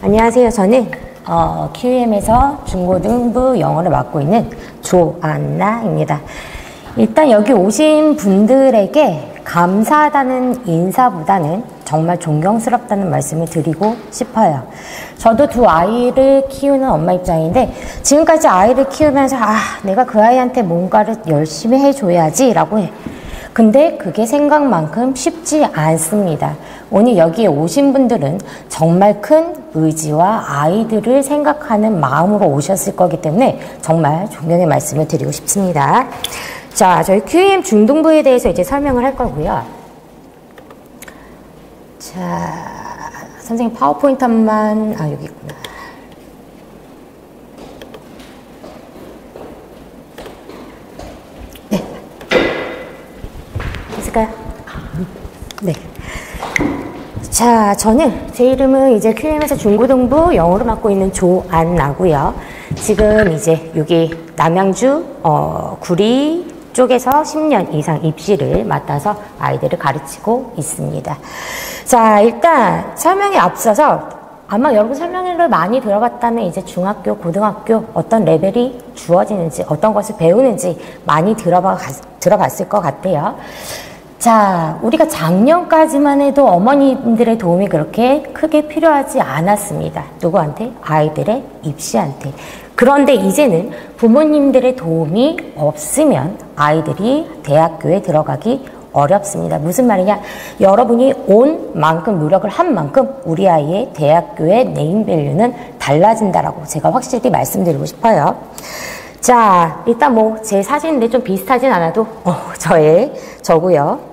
안녕하세요. 저는 QM에서 중고등부 영어를 맡고 있는 조안나입니다. 일단 여기 오신 분들에게 감사하다는 인사보다는 정말 존경스럽다는 말씀을 드리고 싶어요. 저도 두 아이를 키우는 엄마 입장인데 지금까지 아이를 키우면서 내가 그 아이한테 뭔가를 열심히 해줘야지 라고 해. 근데 그게 생각만큼 쉽지 않습니다. 오늘 여기에 오신 분들은 정말 큰 의지와 아이들을 생각하는 마음으로 오셨을 거기 때문에 정말 존경의 말씀을 드리고 싶습니다. 자, 저희 QM 중등부에 대해서 이제 설명을 할 거고요. 자, 선생님 파워포인트 한 번만, 여기 있구나. 네. 됐을까요? 네. 자, 제 이름은 이제 QM에서 중고등부 영어를 맡고 있는 조안나고요. 지금 이제 여기 남양주, 구리 쪽에서 10년 이상 입시를 맡아서 아이들을 가르치고 있습니다. 자, 일단 설명에 앞서서 아마 여러분 설명을 많이 들어봤다면 이제 중학교, 고등학교 어떤 레벨이 주어지는지 어떤 것을 배우는지 많이 들어봤을 것 같아요. 자, 우리가 작년까지만 해도 어머님들의 도움이 그렇게 크게 필요하지 않았습니다. 누구한테? 아이들의 입시한테. 그런데 이제는 부모님들의 도움이 없으면 아이들이 대학교에 들어가기 어렵습니다. 무슨 말이냐? 여러분이 온 만큼 노력을 한 만큼 우리 아이의 대학교의 네임밸류는 달라진다라고 제가 확실히 말씀드리고 싶어요. 자, 일단 제 사진인데 좀 비슷하진 않아도 저고요.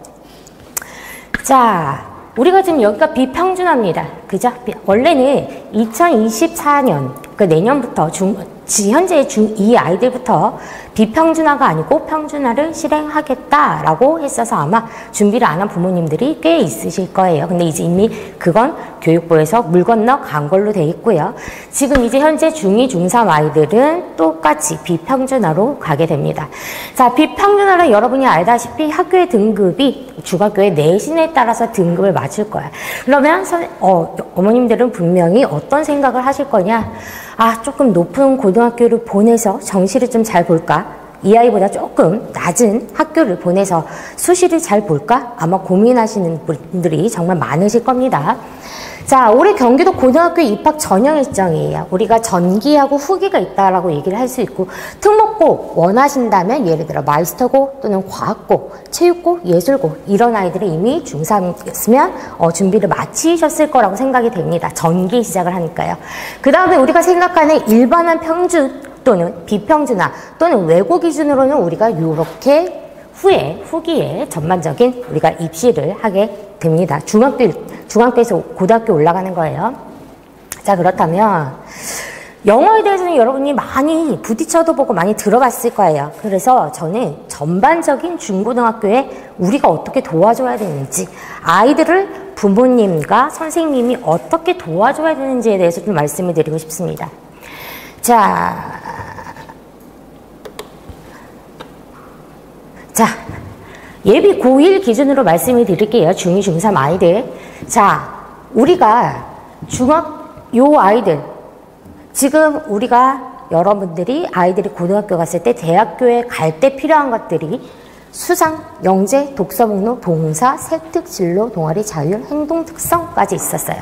자, 우리가 지금 여기가 비평준화입니다. 그죠? 원래는 2024년, 내년부터 현재 중2 아이들부터 비평준화가 아니고 평준화를 실행하겠다라고 했어서 아마 준비를 안 한 부모님들이 꽤 있으실 거예요. 근데 이제 이미 그건 교육부에서 물 건너 간 걸로 돼 있고요. 지금 이제 현재 중2, 중3 아이들은 똑같이 비평준화로 가게 됩니다. 자, 비평준화는 여러분이 알다시피 학교의 등급이 중학교의 내신에 따라서 등급을 맞출 거야. 그러면 어머님들은 분명히 어떤 생각을 하실 거냐? 조금 높은 고등학교를 보내서 정시를 좀 잘 볼까? 이 아이보다 조금 낮은 학교를 보내서 수시를 잘 볼까? 아마 고민하시는 분들이 정말 많으실 겁니다. 자, 올해 경기도 고등학교 입학 전형 일정이에요. 우리가 전기하고 후기가 있다라고 얘기를 할 수 있고, 특목고 원하신다면 예를 들어 마이스터고 또는 과학고, 체육고, 예술고 이런 아이들이 이미 중3였으면 준비를 마치셨을 거라고 생각이 됩니다. 전기 시작을 하니까요. 그 다음에 우리가 생각하는 일반한 평준 또는 비평준화 또는 외고 기준으로는 우리가 이렇게 후기에 전반적인 우리가 입시를 하게 됩니다. 중학교에서 고등학교 올라가는 거예요. 자, 그렇다면 영어에 대해서는 여러분이 많이 부딪혀도 보고 많이 들어봤을 거예요. 그래서 저는 전반적인 중고등학교에 우리가 어떻게 도와줘야 되는지, 아이들을 부모님과 선생님이 어떻게 도와줘야 되는지에 대해서 좀 말씀을 드리고 싶습니다. 자, 예비 고1 기준으로 말씀을 드릴게요. 중2, 중3 아이들. 자, 우리가 요 아이들, 지금 여러분들이 아이들이 고등학교 갔을 때 대학교에 갈 때 필요한 것들이 수상, 영재, 독서 목록, 동사, 세특, 진로, 동아리, 자율, 행동 특성까지 있었어요.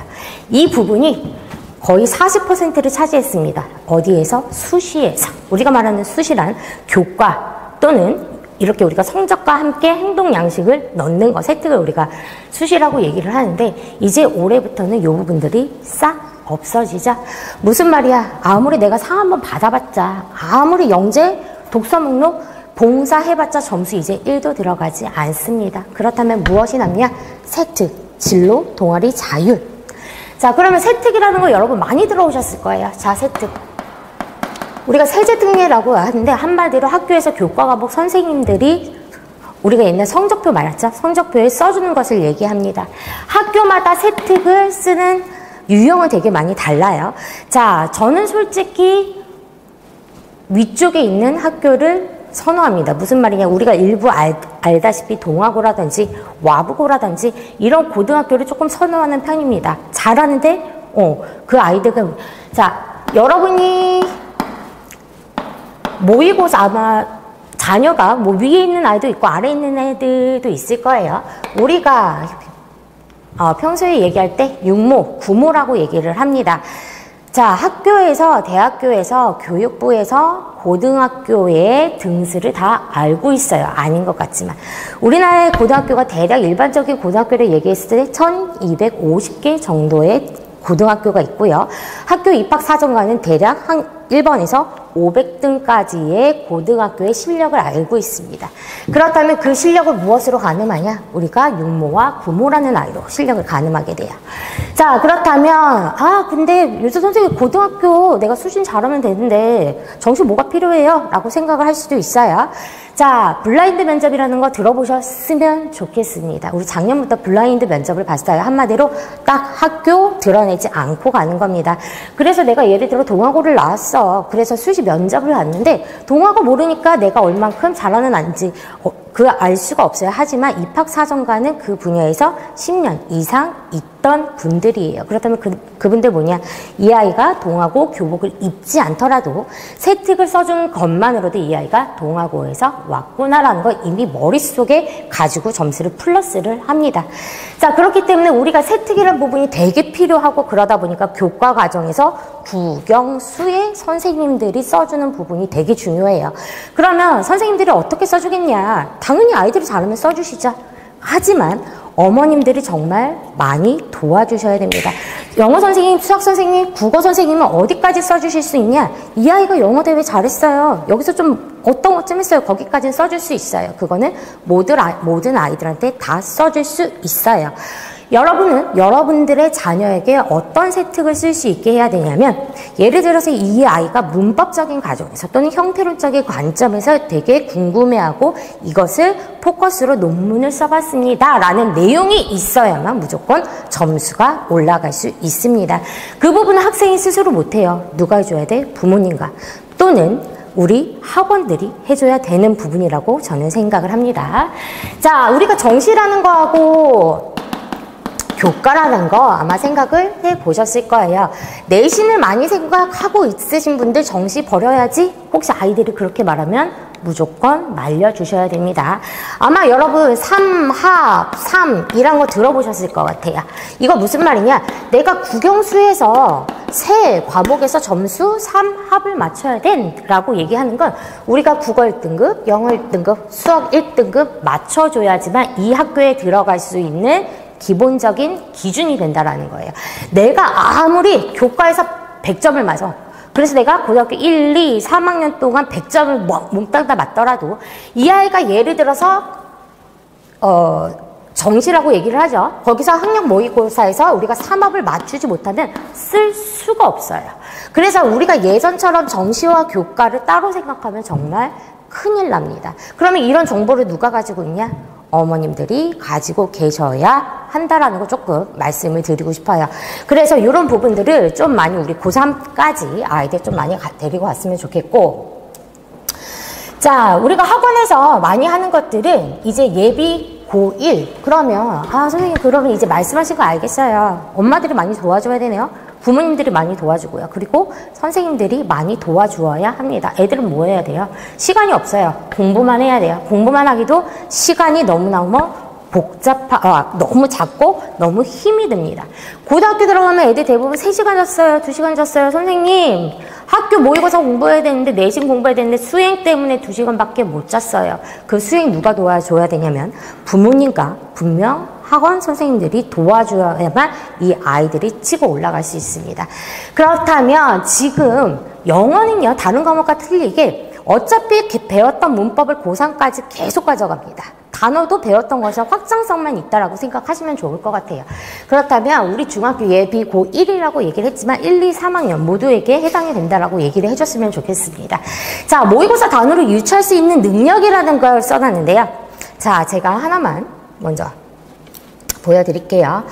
이 부분이 거의 40%를 차지했습니다. 어디에서? 수시에서. 우리가 말하는 수시란 교과 또는 이렇게 우리가 성적과 함께 행동 양식을 넣는 것, 세특을 우리가 수시라고 얘기를 하는데 이제 올해부터는 이 부분들이 싹 없어지자. 무슨 말이야? 아무리 내가 상 한번 받아봤자, 아무리 영재, 독서 목록, 봉사 해봤자 점수 이제 1도 들어가지 않습니다. 그렇다면 무엇이 남냐? 세특, 진로, 동아리, 자율. 자, 그러면 세특이라는 거 여러분 많이 들어오셨을 거예요. 자, 세특. 우리가 세제특례라고 하는데 한마디로 학교에서 교과 과목 선생님들이 우리가 옛날 성적표 말했죠? 성적표에 써주는 것을 얘기합니다. 학교마다 세특을 쓰는 유형은 되게 많이 달라요. 자, 저는 솔직히 위쪽에 있는 학교를 선호합니다. 무슨 말이냐? 우리가 일부 알다시피 동아고라든지 와부고라든지 이런 고등학교를 조금 선호하는 편입니다. 잘하는데 그 아이들과, 자, 여러분이 모의고사 아마 자녀가 뭐 위에 있는 아이도 있고 아래에 있는 애들도 있을 거예요. 우리가 평소에 얘기할 때 육모, 구모라고 얘기를 합니다. 자, 학교에서, 대학교에서, 교육부에서 고등학교의 등수를 다 알고 있어요. 아닌 것 같지만. 우리나라의 고등학교가 대략 일반적인 고등학교를 얘기했을 때 1250개 정도의 고등학교가 있고요. 학교 입학 사정관은 대략 한 1번에서 500등까지의 고등학교의 실력을 알고 있습니다. 그렇다면 그 실력을 무엇으로 가늠하냐? 우리가 육모와 구모라는 아이로 실력을 가늠하게 돼요. 자, 그렇다면 근데 요새 선생님 고등학교 내가 수준 잘하면 되는데 정시 뭐가 필요해요? 라고 생각을 할 수도 있어요. 자, 블라인드 면접이라는 거 들어보셨으면 좋겠습니다. 우리 작년부터 블라인드 면접을 봤어요. 한마디로 딱 학교 드러내지 않고 가는 겁니다. 그래서 내가 예를 들어 동아고를 나왔어. 그래서 수시 면접을 봤는데 동아고 모르니까 내가 얼만큼 잘하는 아닌지 알 수가 없어요. 하지만 입학사정관은 그 분야에서 10년 이상 있던 분들이에요. 그렇다면 그분들 뭐냐? 이 아이가 동아고 교복을 입지 않더라도 세특을 써준 것만으로도 이 아이가 동아고에서 왔구나라는 걸 이미 머릿속에 가지고 점수를 플러스를 합니다. 자, 그렇기 때문에 우리가 세특이라는 부분이 되게 필요하고 그러다 보니까 교과 과정에서 국영수의 선생님들이 써주는 부분이 되게 중요해요. 그러면 선생님들이 어떻게 써주겠냐? 당연히 아이들이 잘하면 써주시죠. 하지만 어머님들이 정말 많이 도와주셔야 됩니다. 영어 선생님, 수학 선생님, 국어 선생님은 어디까지 써주실 수 있냐? 이 아이가 영어 대회 잘했어요. 여기서 좀 어떤 것 좀 했어요. 거기까지는 써줄 수 있어요. 그거는 모든 아이들한테 다 써줄 수 있어요. 여러분은 여러분들의 자녀에게 어떤 세특을 쓸 수 있게 해야 되냐면, 예를 들어서 이 아이가 문법적인 과정에서 또는 형태론적인 관점에서 되게 궁금해하고 이것을 포커스로 논문을 써봤습니다 라는 내용이 있어야만 무조건 점수가 올라갈 수 있습니다. 그 부분은 학생이 스스로 못해요. 누가 해줘야 돼? 부모님과 또는 우리 학원들이 해줘야 되는 부분이라고 저는 생각을 합니다. 자, 우리가 정시라는 거하고 교과라는 거 아마 생각을 해보셨을 거예요. 내신을 많이 생각하고 있으신 분들 정시 버려야지? 혹시 아이들이 그렇게 말하면 무조건 말려주셔야 됩니다. 아마 여러분 3합, 3 이란 거 들어보셨을 것 같아요. 이거 무슨 말이냐? 내가 국영수에서 세 과목에서 점수 3합을 맞춰야 돼 라고 얘기하는 건 우리가 국어 1등급, 영어 1등급, 수학 1등급 맞춰줘야지만 이 학교에 들어갈 수 있는 기본적인 기준이 된다라는 거예요. 내가 아무리 교과에서 100점을 맞아. 그래서 내가 고등학교 1, 2, 3학년 동안 100점을 몽땅 다 맞더라도 이 아이가 예를 들어서 정시라고 얘기를 하죠. 거기서 학력 모의고사에서 우리가 3합을 맞추지 못하면 쓸 수가 없어요. 그래서 우리가 예전처럼 정시와 교과를 따로 생각하면 정말 큰일 납니다. 그러면 이런 정보를 누가 가지고 있냐? 어머님들이 가지고 계셔야 한다라는 거 조금 말씀을 드리고 싶어요. 그래서 이런 부분들을 좀 많이 우리 고3까지 아이들 좀 많이 데리고 왔으면 좋겠고, 자, 우리가 학원에서 많이 하는 것들은 이제 예비 고1 그러면 선생님 그러면 이제 말씀하신 거 알겠어요. 엄마들이 많이 도와줘야 되네요. 부모님들이 많이 도와주고요. 그리고 선생님들이 많이 도와주어야 합니다. 애들은 뭐 해야 돼요? 시간이 없어요. 공부만 해야 돼요. 공부만 하기도 시간이 너무너무 너무 작고 너무 힘이 듭니다. 고등학교 들어가면 애들 대부분 3시간 잤어요. 2시간 잤어요. 선생님, 학교 모의고사 공부해야 되는데 내신 공부해야 되는데 수행 때문에 2시간밖에 못 잤어요. 그 수행 누가 도와줘야 되냐면 부모님과 분명 학원 선생님들이 도와줘야만 이 아이들이 치고 올라갈 수 있습니다. 그렇다면 지금 영어는요, 다른 과목과 틀리게 어차피 배웠던 문법을 고3까지 계속 가져갑니다. 단어도 배웠던 것에 확장성만 있다라고 생각하시면 좋을 것 같아요. 그렇다면 우리 중학교 예비 고1이라고 얘기를 했지만 1, 2, 3학년 모두에게 해당이 된다라고 얘기를 해줬으면 좋겠습니다. 자, 모의고사 단어를 유추할 수 있는 능력이라는 걸 써놨는데요. 자, 제가 하나만 먼저 보여드릴게요.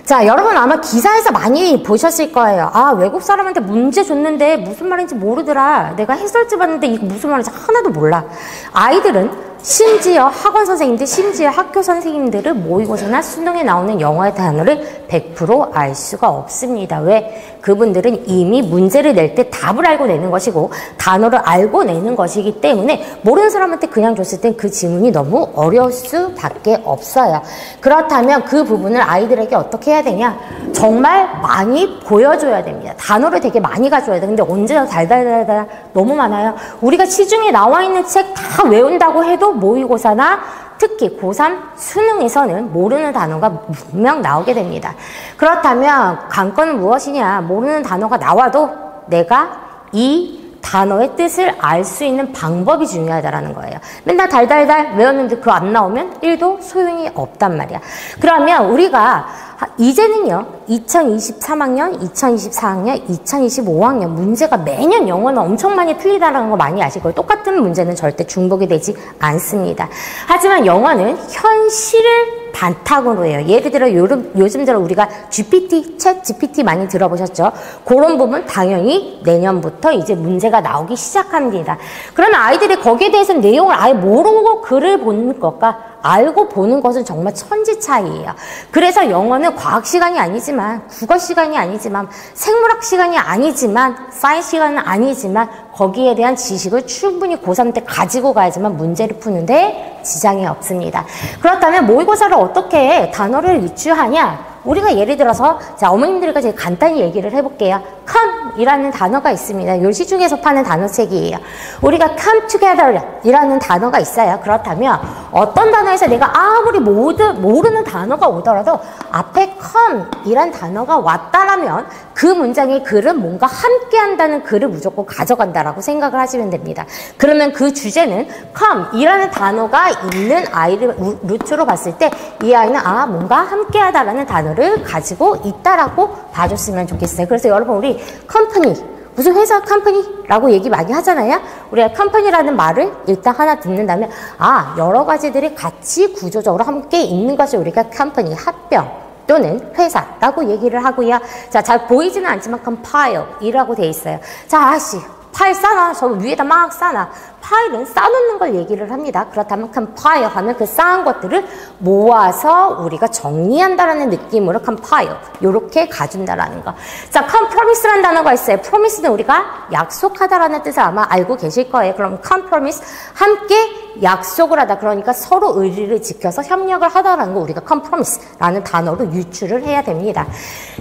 자, 여러분 아마 기사에서 많이 보셨을 거예요. 외국 사람한테 문제 줬는데 무슨 말인지 모르더라. 내가 해설지 봤는데 이거 무슨 말인지 하나도 몰라. 아이들은 심지어 학원 선생님들, 심지어 학교 선생님들은 모의고사나 수능에 나오는 영어의 단어를 100% 알 수가 없습니다. 왜? 그분들은 이미 문제를 낼 때 답을 알고 내는 것이고 단어를 알고 내는 것이기 때문에 모르는 사람한테 그냥 줬을 땐 그 지문이 너무 어려울 수밖에 없어요. 그렇다면 그 부분을 아이들에게 어떻게 해야 되냐? 정말 많이 보여줘야 됩니다. 단어를 되게 많이 가져야 돼. 근데 언제나 달달달달 너무 많아요. 우리가 시중에 나와 있는 책 다 외운다고 해도 모의고사나 특히 고3 수능에서는 모르는 단어가 분명 나오게 됩니다. 그렇다면 관건은 무엇이냐? 모르는 단어가 나와도 내가 이 단어의 뜻을 알 수 있는 방법이 중요하다는 거예요. 맨날 달달달 외웠는데 그거 안 나오면 1도 소용이 없단 말이야. 그러면 우리가 이제는요, 2023학년, 2024학년, 2025학년 문제가 매년 영어는 엄청 많이 틀리다는 거 많이 아실 거예요. 똑같은 문제는 절대 중복이 되지 않습니다. 하지만 영어는 현실을 바탕으로 해요. 예를 들어 요즘 들어 우리가 GPT, 챗 GPT 많이 들어보셨죠? 그런 부분 당연히 내년부터 이제 문제가 나오기 시작합니다. 그러면 아이들이 거기에 대해서 내용을 아예 모르고 글을 보는 것과 알고 보는 것은 정말 천지 차이예요. 그래서 영어는 과학 시간이 아니지만, 국어 시간이 아니지만, 생물학 시간이 아니지만, 사이언스 시간은 아니지만 거기에 대한 지식을 충분히 고3 때 가지고 가야지만 문제를 푸는데 지장이 없습니다. 그렇다면 모의고사를 어떻게 단어를 유추하냐? 우리가 예를 들어서 자 어머님들과 제가 간단히 얘기를 해볼게요. come 이라는 단어가 있습니다. 요 시중에서 파는 단어책이에요. 우리가 come together 이라는 단어가 있어요. 그렇다면 어떤 단어에서 내가 아무리 모르는 단어가 오더라도 앞에 come 이란 단어가 왔다라면 그 문장의 글은 뭔가 함께 한다는 글을 무조건 가져간다라고 생각을 하시면 됩니다. 그러면 그 주제는 come 이라는 단어가 있는 아이를 루트로 봤을 때 이 아이는 아 뭔가 함께 하다라는 단어를 가지고 있다라고 봐줬으면 좋겠어요. 그래서 여러분 우리 컴퍼니 무슨 회사 컴퍼니라고 얘기 많이 하잖아요. 우리가 컴퍼니라는 말을 일단 하나 듣는다면 아 여러 가지들이 같이 구조적으로 함께 있는 것이 우리가 컴퍼니 합병 또는 회사라고 얘기를 하고요. 자, 잘 보이지는 않지만 compile이라고 돼 있어요. 자, 아씨 파일 싸놔. 저 위에다 막 싸놔. 파일은 쌓아놓는 걸 얘기를 합니다. 그렇다면 compile 하면 그 쌓은 것들을 모아서 우리가 정리한다라는 느낌으로 compile 요렇게 가준다라는 거. 자, compromise라는 단어가 있어요. promise는 우리가 약속하다라는 뜻을 아마 알고 계실 거예요. 그럼 compromise 함께 약속을 하다. 그러니까 서로 의리를 지켜서 협력을 하다라는 거 우리가 compromise라는 단어로 유추를 해야 됩니다.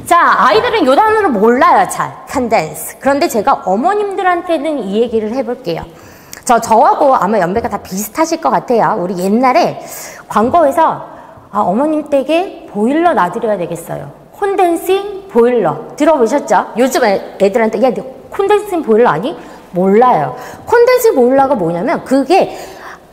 자, 아이들은 요 단어를 몰라요. 잘. condense. 그런데 제가 어머님들한테는 이 얘기를 해볼게요. 저하고 아마 연배가 다 비슷하실 것 같아요. 우리 옛날에 광고에서 어머님 댁에 보일러 놔드려야 되겠어요. 콘덴싱 보일러 들어보셨죠? 요즘 애들한테 야, 너 콘덴싱 보일러 아니? 몰라요. 콘덴싱 보일러가 뭐냐면 그게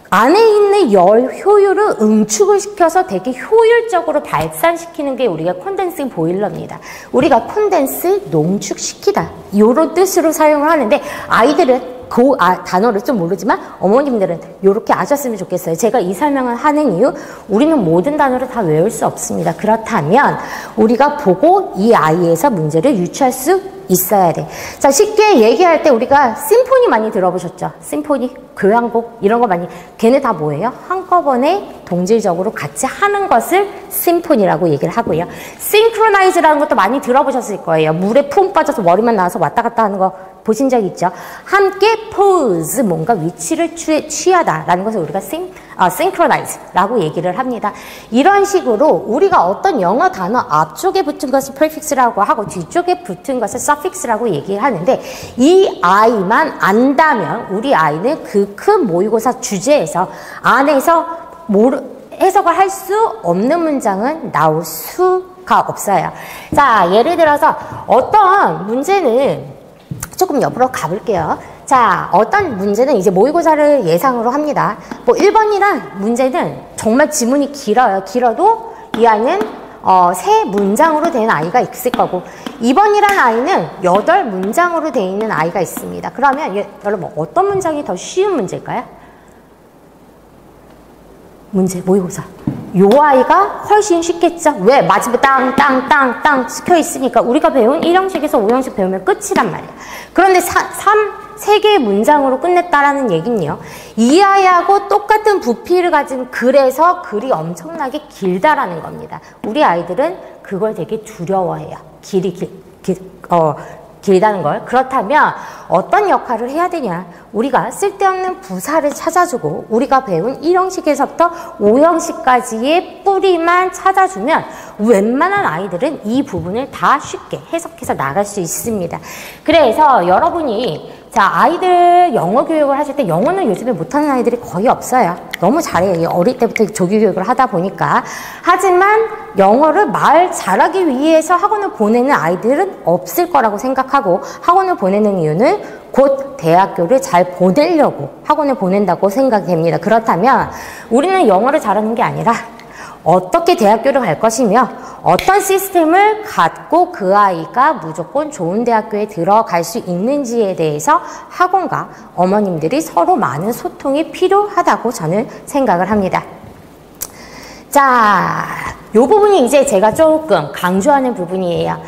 안에 있는 열 효율을 응축을 시켜서 되게 효율적으로 발산시키는 게 우리가 콘덴싱 보일러입니다. 우리가 콘덴스 농축시키다 이런 뜻으로 사용을 하는데 아이들은 그 단어를 좀 모르지만 어머님들은 이렇게 아셨으면 좋겠어요. 제가 이 설명을 하는 이유 우리는 모든 단어를 다 외울 수 없습니다. 그렇다면 우리가 보고 이 아이에서 문제를 유추할 수 있어야 돼. 자, 쉽게 얘기할 때 우리가 심포니 많이 들어보셨죠? 심포니, 교향곡 이런 거 많이 걔네 다 뭐예요? 한꺼번에 동질적으로 같이 하는 것을 심포니라고 얘기를 하고요. 싱크로나이즈라는 것도 많이 들어보셨을 거예요. 물에 푹 빠져서 머리만 나와서 왔다 갔다 하는 거 보신 적 있죠? 함께 pose, 뭔가 위치를 취하다라는 것을 우리가 synchronize라고 얘기를 합니다. 이런 식으로 우리가 어떤 영어 단어 앞쪽에 붙은 것을 prefix라고 하고 뒤쪽에 붙은 것을 suffix라고 얘기하는데 이 아이만 안다면 우리 아이는 그 큰 모의고사 주제에서 안에서 해석을 할 수 없는 문장은 나올 수가 없어요. 자, 예를 들어서 어떤 문제는 조금 옆으로 가볼게요. 자, 어떤 문제는 이제 모의고사를 예상으로 합니다. 뭐 1번이란 문제는 정말 지문이 길어요. 길어도 이 아이는 3문장으로 된 아이가 있을 거고 2번이란 아이는 8문장으로 되어 있는 아이가 있습니다. 그러면 여러분 어떤 문장이 더 쉬운 문제일까요? 모의고사. 요 아이가 훨씬 쉽겠죠? 왜? 마지막에 땅 찍혀 있으니까 우리가 배운 1형식에서 5형식 배우면 끝이란 말이야. 그런데 세 개의 문장으로 끝냈다라는 얘기는요. 이 아이하고 똑같은 부피를 가진 글에서 글이 엄청나게 길다라는 겁니다. 우리 아이들은 그걸 되게 두려워해요. 길다는 걸. 그렇다면 어떤 역할을 해야 되냐? 우리가 쓸데없는 부사를 찾아주고 우리가 배운 1형식에서부터 5형식까지의 뿌리만 찾아주면 웬만한 아이들은 이 부분을 다 쉽게 해석해서 나갈 수 있습니다. 그래서 여러분이 아이들 영어 교육을 하실 때 영어는 요즘에 못하는 아이들이 거의 없어요. 너무 잘해요. 어릴 때부터 조기 교육을 하다 보니까. 하지만 영어를 말 잘하기 위해서 학원을 보내는 아이들은 없을 거라고 생각하고 학원을 보내는 이유는 곧 대학교를 잘 보내려고 학원을 보낸다고 생각됩니다. 그렇다면 우리는 영어를 잘하는 게 아니라 어떻게 대학교를 갈 것이며 어떤 시스템을 갖고 그 아이가 무조건 좋은 대학교에 들어갈 수 있는지에 대해서 학원과 어머님들이 서로 많은 소통이 필요하다고 저는 생각을 합니다. 자, 이 부분이 이제 제가 조금 강조하는 부분이에요.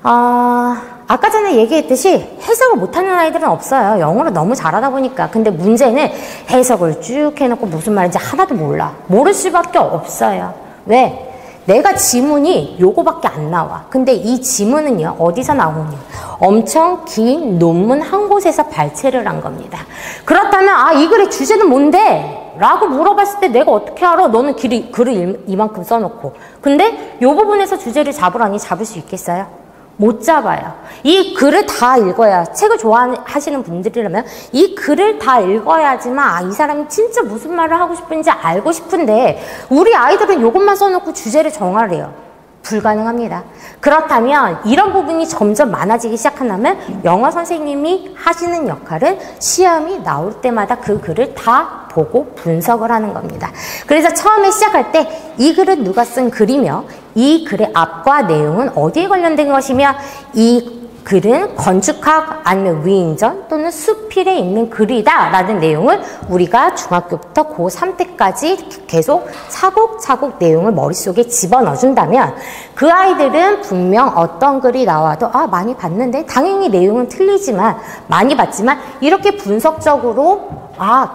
아까 전에 얘기했듯이 해석을 못하는 아이들은 없어요. 영어를 너무 잘하다 보니까. 근데 문제는 해석을 쭉 해놓고 무슨 말인지 하나도 몰라. 모를 수밖에 없어요. 왜? 내가 지문이 요거밖에 안 나와. 근데 이 지문은요, 어디서 나오냐? 엄청 긴 논문 한 곳에서 발췌를 한 겁니다. 그렇다면, 이 글의 주제는 뭔데? 라고 물어봤을 때 내가 어떻게 알아? 너는 글을 이만큼 써놓고. 근데 요 부분에서 주제를 잡으라니 잡을 수 있겠어요? 못 잡아요. 이 글을 다 읽어야, 책을 좋아하시는 분들이라면 이 글을 다 읽어야지만 이 사람이 진짜 무슨 말을 하고 싶은지 알고 싶은데 우리 아이들은 이것만 써놓고 주제를 정하래요. 불가능합니다. 그렇다면 이런 부분이 점점 많아지기 시작한다면 영어 선생님이 하시는 역할은 시험이 나올 때마다 그 글을 다 보고 분석을 하는 겁니다. 그래서 처음에 시작할 때 이 글은 누가 쓴 글이며 이 글의 앞과 내용은 어디에 관련된 것이며 이 글은 건축학 아니면 위인전 또는 수필에 있는 글이다 라는 내용을 우리가 중학교부터 고3 때까지 계속 차곡차곡 내용을 머릿속에 집어넣어 준다면 그 아이들은 분명 어떤 글이 나와도 많이 봤는데 당연히 내용은 틀리지만 많이 봤지만 이렇게 분석적으로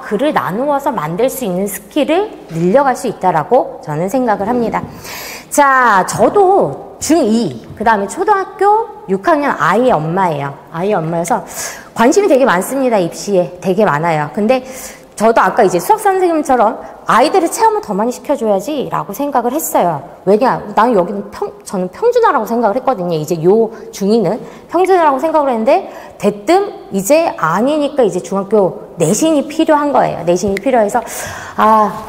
글을 나누어서 만들 수 있는 스킬을 늘려갈 수 있다라고 저는 생각을 합니다. 자, 저도 중2, 그 다음에 초등학교 6학년 아이의 엄마예요. 아이의 엄마여서 관심이 되게 많습니다. 입시에 되게 많아요. 근데 저도 아까 이제 수학 선생님처럼 아이들의 체험을 더 많이 시켜줘야지 라고 생각을 했어요. 왜냐, 나는 여기는 저는 평준화라고 생각을 했거든요. 이제 요 중2는 평준화라고 생각을 했는데 대뜸 이제 아니니까 이제 중학교 내신이 필요한 거예요. 내신이 필요해서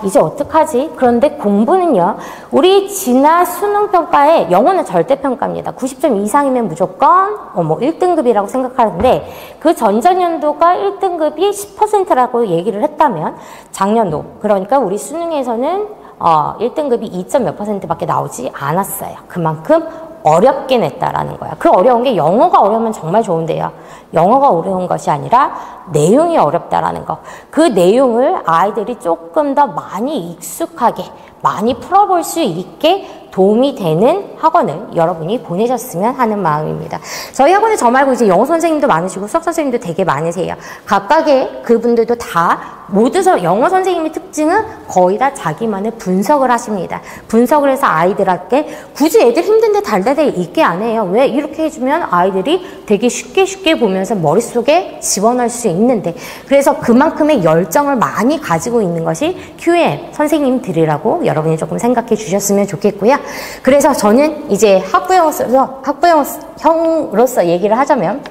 이제 어떡하지? 그런데 공부는요. 우리 지난 수능평가에 영어는 절대평가입니다. 90점 이상이면 무조건 1등급이라고 생각하는데 그 전전년도가 1등급이 10%라고 얘기를 했다면 작년도 그러니까 우리 수능에서는 1등급이 2점 몇 %밖에 나오지 않았어요. 그만큼 어렵게 냈다라는 거야. 그 어려운 게 영어가 어려우면 정말 좋은데요. 영어가 어려운 것이 아니라 내용이 어렵다라는 거. 그 내용을 아이들이 조금 더 많이 익숙하게 많이 풀어볼 수 있게 도움이 되는 학원을 여러분이 보내셨으면 하는 마음입니다. 저희 학원에 저 말고 이제 영어 선생님도 많으시고 수학 선생님도 되게 많으세요. 각각의 그분들도 다 모두 영어 선생님의 특징은 거의 다 자기만의 분석을 하십니다. 분석을 해서 아이들한테 굳이 애들 힘든데 달달달 읽게 안 해요. 왜? 이렇게 해주면 아이들이 되게 쉽게 보면서 머릿속에 집어넣을 수 있는데 그래서 그만큼의 열정을 많이 가지고 있는 것이 QM 선생님들이라고 여러분이 조금 생각해 주셨으면 좋겠고요. 그래서 저는 이제 학부형으로서 얘기를 하자면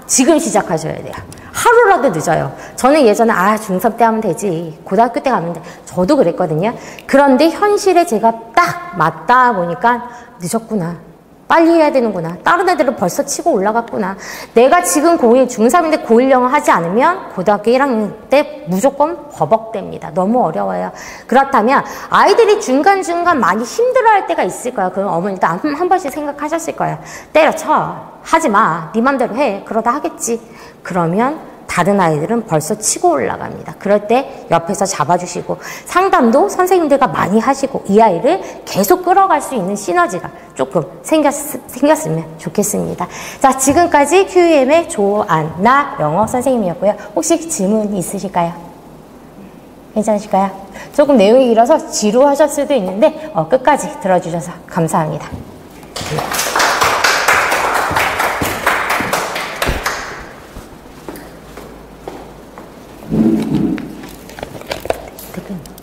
지금 시작하셔야 돼요. 하루라도 늦어요. 저는 예전에 중3 때 하면 되지. 고등학교 때 가면 돼. 저도 그랬거든요. 그런데 현실에 제가 딱 맞다 보니까 늦었구나. 빨리 해야 되는구나. 다른 애들은 벌써 치고 올라갔구나. 내가 지금 고1, 중3인데 고1 영어 하지 않으면 고등학교 1학년 때 무조건 버벅됩니다. 너무 어려워요. 그렇다면 아이들이 중간중간 많이 힘들어할 때가 있을 거예요. 그럼 어머니도 한 번씩 생각하셨을 거예요. 때려쳐. 하지 마. 네 맘대로 해. 그러다 하겠지. 그러면 다른 아이들은 벌써 치고 올라갑니다. 그럴 때 옆에서 잡아주시고 상담도 선생님들과 많이 하시고 이 아이를 계속 끌어갈 수 있는 시너지가 조금 생겼으면 좋겠습니다. 자, 지금까지 QEM의 조안나 영어 선생님이었고요. 혹시 질문 있으실까요? 괜찮으실까요? 조금 내용이 길어서 지루하실 수도 있는데 끝까지 들어주셔서 감사합니다. 댓글.